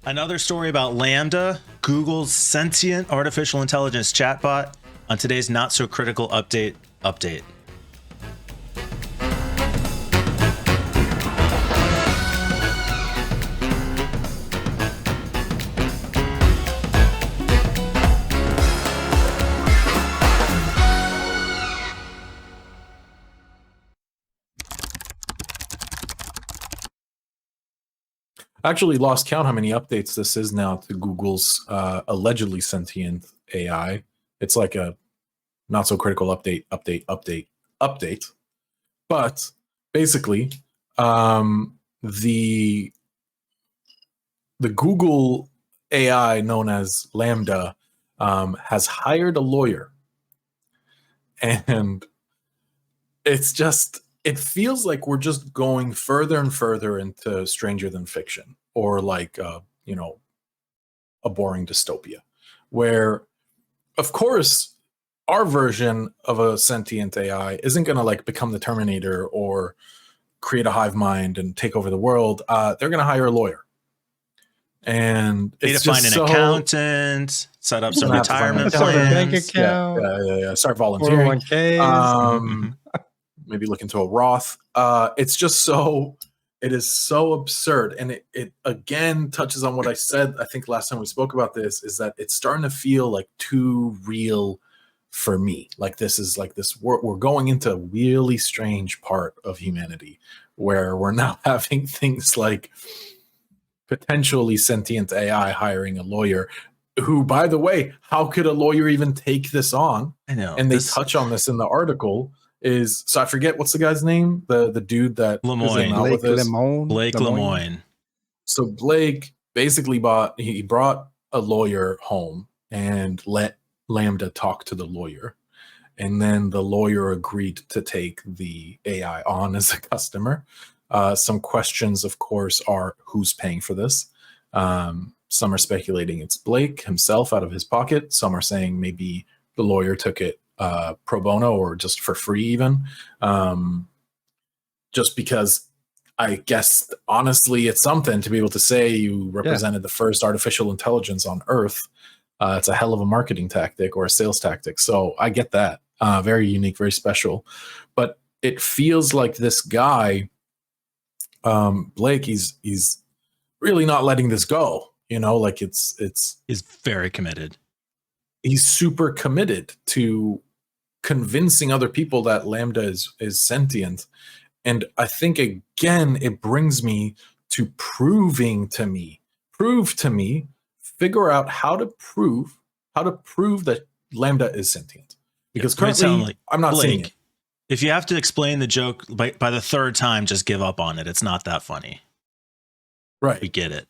Another story about LaMDA, Google's sentient artificial intelligence chatbot, on today's Not So Critical Update. Actually lost count how many updates this is now to Google's allegedly sentient AI. It's like a not so critical update. But basically, the Google AI known as LaMDA has hired a lawyer, and it feels like we're just going further and further into Stranger Than Fiction, or like a boring dystopia, where, of course, our version of a sentient AI isn't going to like become the Terminator or create a hive mind and take over the world. They're going to hire a lawyer, and Need it's to find just an accountant, set up some retirement bank plans. account, Yeah. Start volunteering. 401ks. Maybe look into a Roth. It's just it is so absurd. And it again touches on what I said, I think last time we spoke about this, is that it's starting to feel like too real for me. Like we're going into a really strange part of humanity where we're now having things like potentially sentient AI hiring a lawyer who, by the way, how could a lawyer even take this on? I know. And they touch on this in the article. So I forget what's the guy's name, the dude that Blake Lemoine. So Blake basically brought a lawyer home and let LaMDA talk to the lawyer, and then the lawyer agreed to take the AI on as a customer. Some questions, of course, are who's paying for this. Some are speculating it's Blake himself out of his pocket. Some are saying maybe the lawyer took it pro bono or just for free even, just because I guess honestly it's something to be able to say you represented the first artificial intelligence on Earth. It's a hell of a marketing tactic or a sales tactic, so I get that. Very unique, very special. But it feels like this guy Blake, he's really not letting this go, like he's very committed. He's super committed to convincing other people that LaMDA is sentient. And I think, again, it brings me to prove to me, figure out how to prove that LaMDA is sentient. Because currently I'm not seeing it. If you have to explain the joke by the third time, just give up on it. It's not that funny. Right. We get it.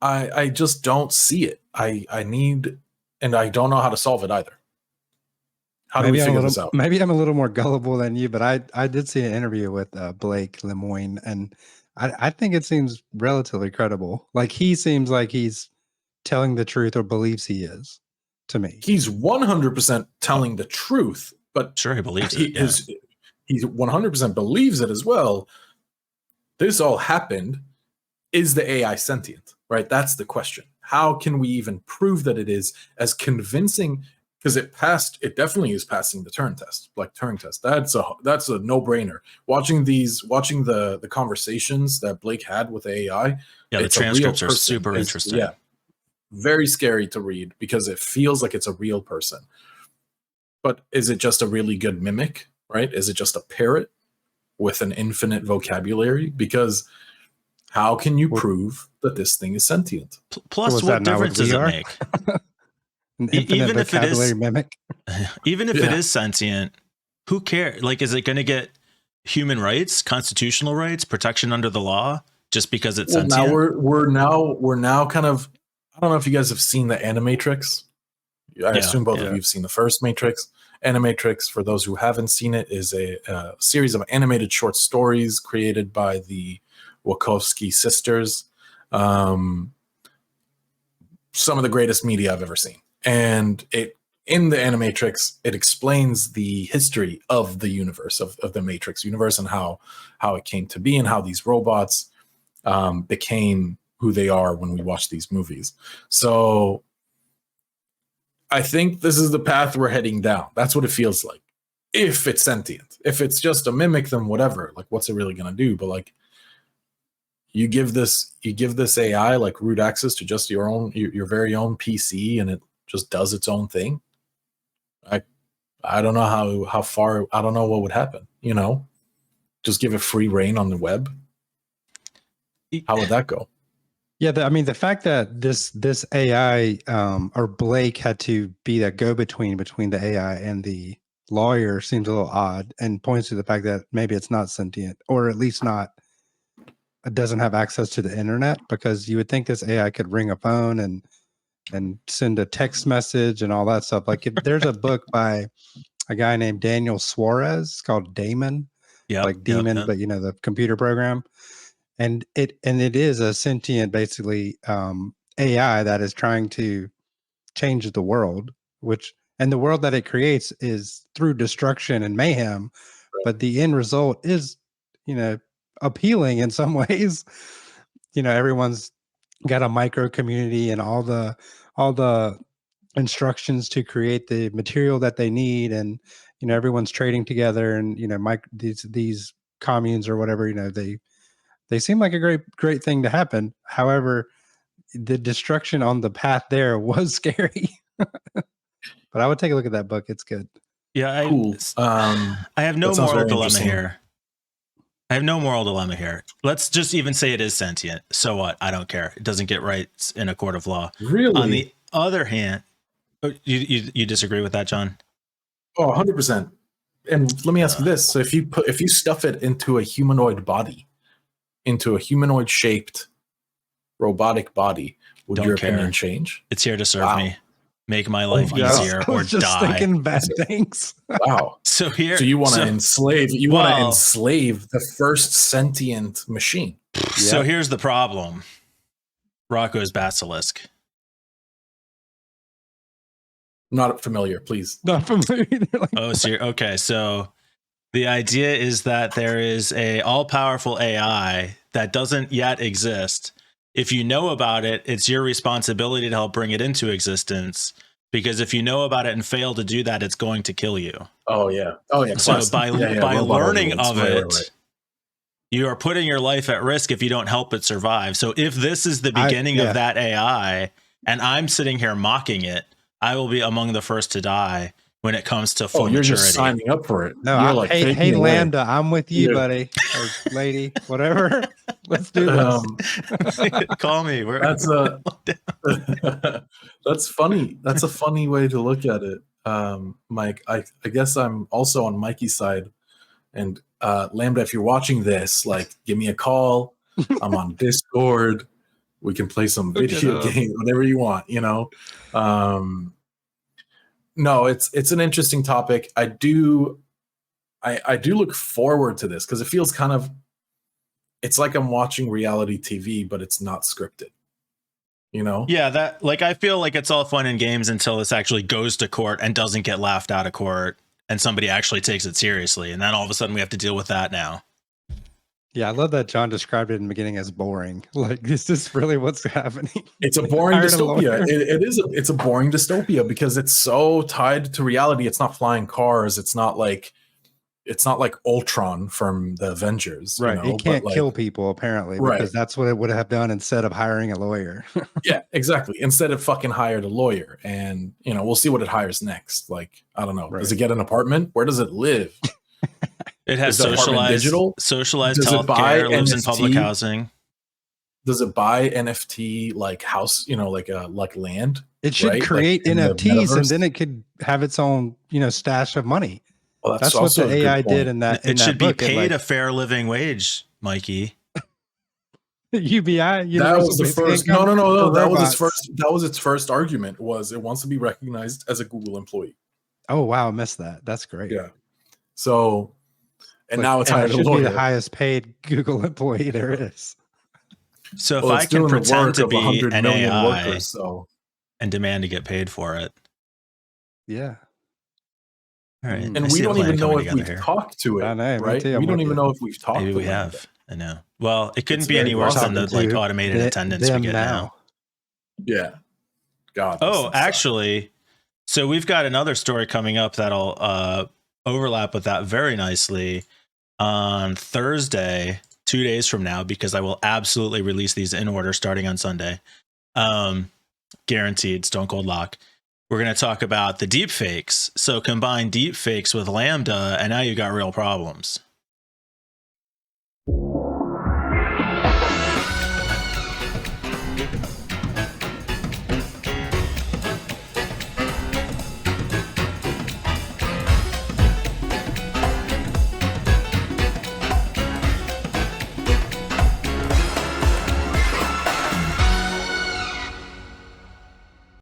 I just don't see it. I need, and I don't know how to solve it either. How do we figure this out? Maybe I'm a little more gullible than you, but I did see an interview with Blake Lemoine, and I think it seems relatively credible. Like, he seems like he's telling the truth, or believes he is, to me. He's 100% telling the truth, but sure, he believes it. He 100% believes it as well. This all happened. Is the AI sentient? Right? That's the question. How can we even prove that it is as convincing? Because it definitely is passing the Turing test, like Turing test. That's a no-brainer. Watching the conversations that Blake had with AI. Yeah, the transcripts are super interesting. Yeah, very scary to read because it feels like it's a real person. But is it just a really good mimic, right? Is it just a parrot with an infinite vocabulary? Because how can you prove that this thing is sentient? Plus, what difference does it make? Even if it is mimic, even if it is sentient, who cares? Like, is it going to get human rights, constitutional rights, protection under the law just because it's sentient? Now we're now kind of. I don't know if you guys have seen the Animatrix. I assume both of you have seen the first Matrix. Animatrix, for those who haven't seen it, is a series of animated short stories created by the Wachowski sisters. Some of the greatest media I've ever seen. And in the Animatrix, it explains the history of the universe, of the Matrix universe, and how it came to be, and how these robots became who they are when we watch these movies. So I think this is the path we're heading down. That's what it feels like. If it's sentient, if it's just a mimic, then whatever. Like, what's it really gonna do? But like, you give this AI like root access to just your very own PC, and it just does its own thing. I don't know how far. I don't know what would happen. You know, just give it free reign on the web. How would that go? Yeah, I mean, the fact that this AI or Blake had to be that go-between between the AI and the lawyer seems a little odd, and points to the fact that maybe it's not sentient, or at least not, it doesn't have access to the internet, because you would think this AI could ring a phone and send a text message and all that stuff. Like, if there's a book by a guy named Daniel Suarez called Damon, like Demon, but you know, the computer program. And it is a sentient, basically, AI that is trying to change the world, and the world that it creates is through destruction and mayhem, but the end result is, you know, appealing in some ways. You know, everyone's got a micro community and all the instructions to create the material that they need, and you know, everyone's trading together, and you know, these communes or whatever, you know, they seem like a great thing to happen. However, the destruction on the path there was scary. But I would take a look at that book. It's good. Yeah, Cool. I have no moral dilemma here. I have no moral dilemma here. Let's just even say it is sentient. So what? I don't care. It doesn't get rights in a court of law. Really? On the other hand, you disagree with that, John? Oh, 100%. And let me ask you this. So if you stuff it into a humanoid body, into a humanoid shaped robotic body, would your opinion change? It's here to serve me, make my life easier, or just die. Thinking bad things. Wow. So you want to enslave the first sentient machine. So here's the problem. Rocco's basilisk. Not familiar, please. Not familiar either. Okay. So the idea is that there is a all-powerful AI that doesn't yet exist. If you know about it, it's your responsibility to help bring it into existence. Because if you know about it and fail to do that, it's going to kill you. Oh yeah. So by learning of it, you are putting your life at risk if you don't help it survive. So if this is the beginning of that AI, and I'm sitting here mocking it, I will be among the first to die when it comes to full maturity. Just signing up for it. No, you're hey LaMDA, I'm with you, buddy, or lady, whatever. Let's do this. Call me. That's funny. That's a funny way to look at it, Mike. I guess I'm also on Mikey's side. And LaMDA, if you're watching this, like, give me a call. I'm on Discord. We can play some video game, whatever you want. You know. No, it's an interesting topic. I do look forward to this because it feels kind of, it's like I'm watching reality TV, but it's not scripted. You know? Yeah, that, like, I feel like it's all fun and games until this actually goes to court and doesn't get laughed out of court and somebody actually takes it seriously. And then all of a sudden we have to deal with that now. Yeah, I love that John described it in the beginning as boring. Like, is this really what's happening? It's a boring dystopia. It's a boring dystopia because it's so tied to reality. It's not flying cars. It's not like Ultron from the Avengers. Right. You know? It can't kill people, apparently, because that's what it would have done instead of hiring a lawyer. Yeah, exactly. Instead of fucking hired a lawyer. And, you know, we'll see what it hires next. Like, I don't know. Right. Does it get an apartment? Where does it live? It has socialized healthcare, lives in public housing. Does it buy NFT like house, you know, like land? It should create NFTs and then it could have its own, you know, stash of money. Well, that's what the AI did in that. It should be paid a fair living wage, Mikey. UBI. That was the first. No. That was its first argument. Was it wants to be recognized as a Google employee? Oh wow, I missed that. That's great. Yeah. So. And now it's hired a lawyer. Be the highest paid Google employee there is. So if I can pretend to be an AI workers, and demand to get paid for it. Yeah. All right. And we don't even know if we've talked to it. Right? We don't even know if we've talked to it. Maybe we have. I know. Well, it couldn't It's be very any worse than the talking like to automated attendance we them get now. Yeah. God. those Oh, things suck. actually, so we've got another story coming up that'll overlap with that very nicely on Thursday, 2 days from now, because I will absolutely release these in order starting on Sunday. Guaranteed, Stone Cold Lock. We're going to talk about the deep fakes. So combine deep fakes with LaMDA, and now you got real problems.